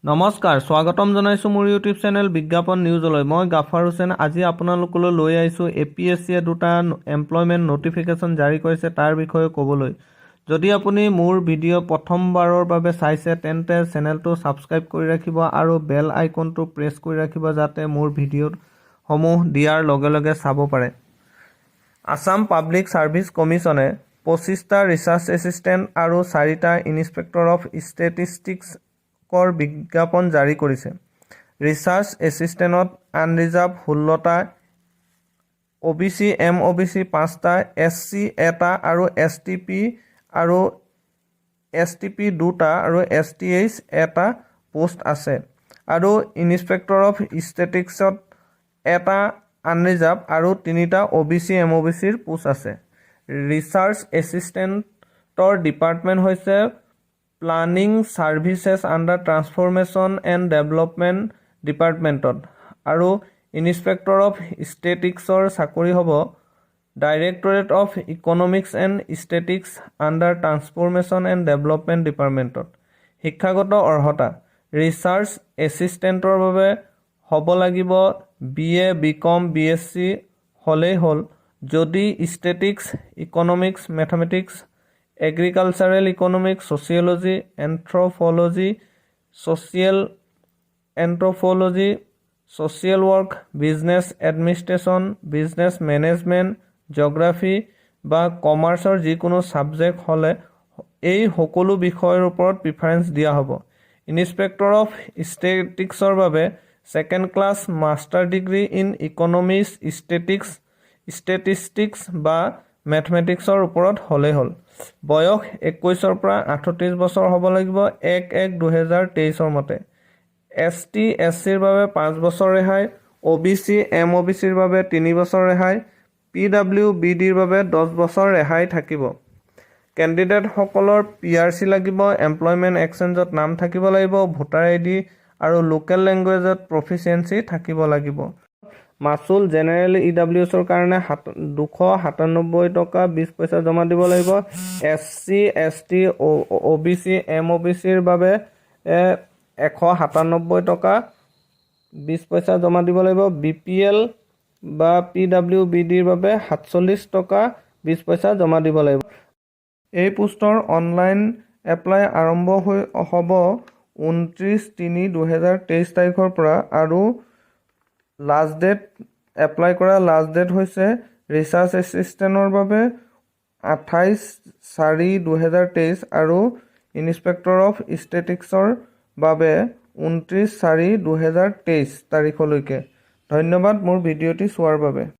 নমস্কাৰ স্বাগতম জনাইছো মোৰ ইউটিউব চেনেল বিজ্ঞাপন নিউজলৈ মই গাফাৰ হুছেইন আজি আপোনালোকলৈ লৈ আহিছো APSC দুটা এমপ্লয়মেন্ট নটিফিকেশন জাৰি কৰিছে তাৰ বিষয়ে ক'বলৈ যদি আপুনি মোৰ ভিডিঅ' প্ৰথমবাৰৰ বাবে চাইছে তেন্তে চেনেলটো সাবস্ক্ৰাইব কৰি ৰাখিব আৰু বেল আইকনটো প্ৰেছ কৰি ৰাখিব যাতে মোৰ ভিডিঅ' সমূহ দিয়াৰ লগে লগে চাব পাৰে আসাম পাব্লিক সাৰ্ভিস কমিশনে 25টা ৰিসাৰ্চ এসিস্টেন্ট আৰু 4টা ইনস্পেক্টৰ অফ ষ্টেটিষ্টিক্স কৰ বিজ্ঞাপন জাৰি কৰিছে ৰিসাৰ্চ এসিস্টেন্টত আনৰিজাৰ্ভ 16টা OBC MOBC 5টা SC এটা আৰু STP 2টা আৰু STH এটা পোষ্ট আছে আৰু ইনস্পেক্টৰ অফ ষ্টেটিষ্টিক্সত এটা আনৰিজাৰ্ভ আৰু 3টা OBC MOBC ৰ পোষ্ট আছে ৰিসাৰ্চ এসিস্টেন্টৰ ডিপাৰ্টমেন্ট হৈছে planning services under transformation and development ডিপাৰ্টমেণ্টত আৰু ইনস্পেক্টৰ অফ ষ্টেটিক্সৰ চাকৰি হ'ব directorate of economics and statistics under transformation and development ডিপাৰ্টমেণ্টত শিক্ষাগত অৰ্হতা ৰিসাৰ্চ এসিস্টেন্টৰ বাবে হ'ব লাগিব BA BCom BSc হলেই হ'ল যদি statistics economics mathematics Agricultural Economics, Sociology, Anthropology, Social Work, Business Administration, Business Management, Geography বা কমাৰ্চৰ যিকোনো সাবজেক্ট হলে এই সকলো বিষয়ৰ ওপৰত প্ৰিফাৰেন্স দিয়া হ'ব ইনস্পেক্টৰ অফ ষ্টেটিক্সৰ বাবে second class master degree in economics statistics বা মেথমেটিক্সৰ ওপৰত হলেই হ'ল বয়স 21ৰ পৰা 38 বছৰ হ'ব লাগিব 1/1/2023 মতে ST SC ৰ বাবে 5 বছৰ ৰেহাই OBC MOBC ৰ বাবে 3 বছৰ ৰেহাই PWBD ৰ বাবে 10 বছৰ ৰেহাই থাকিব কেণ্ডিডেট সকলৰ PRC লাগিব এমপ্লয়মেন্ট এক্সচেঞ্জত নাম থাকিব লাগিব ভোটাৰ ID আৰু লোকেল ল্যাঙ্গুৱেজত প্ৰফিচিয়েন্সি থাকিব লাগিব মাসুল জেনাৰেল EWS ৰ কাৰণে 297 টকা 20 পইচা জমা দিব লাগিব SC ST OBC MOBC ৰ বাবে 197 টকা 20 পইচা জমা দিব লাগিব BPL বা PWBD ৰ বাবে 47 টকা 20 পইচা জমা দিব লাগিব এই পোষ্টৰ অনলাইন এপ্লাই আৰম্ভ হ'ব 29/3/2023 তাৰিখৰ পৰা আৰু লাষ্ট ডেট এপ্লাই কৰা লাষ্ট ডেট হৈছে ৰিসাৰ্চ এসিস্টেন্টৰ বাবে 28/4/2023 আৰু ইনস্পেক্টৰ অফ ষ্টেটিক্সৰ বাবে 29/4/2023 তাৰিখলৈকে ধন্যবাদ মোৰ ভিডিঅ'টি চোৱাৰ বাবে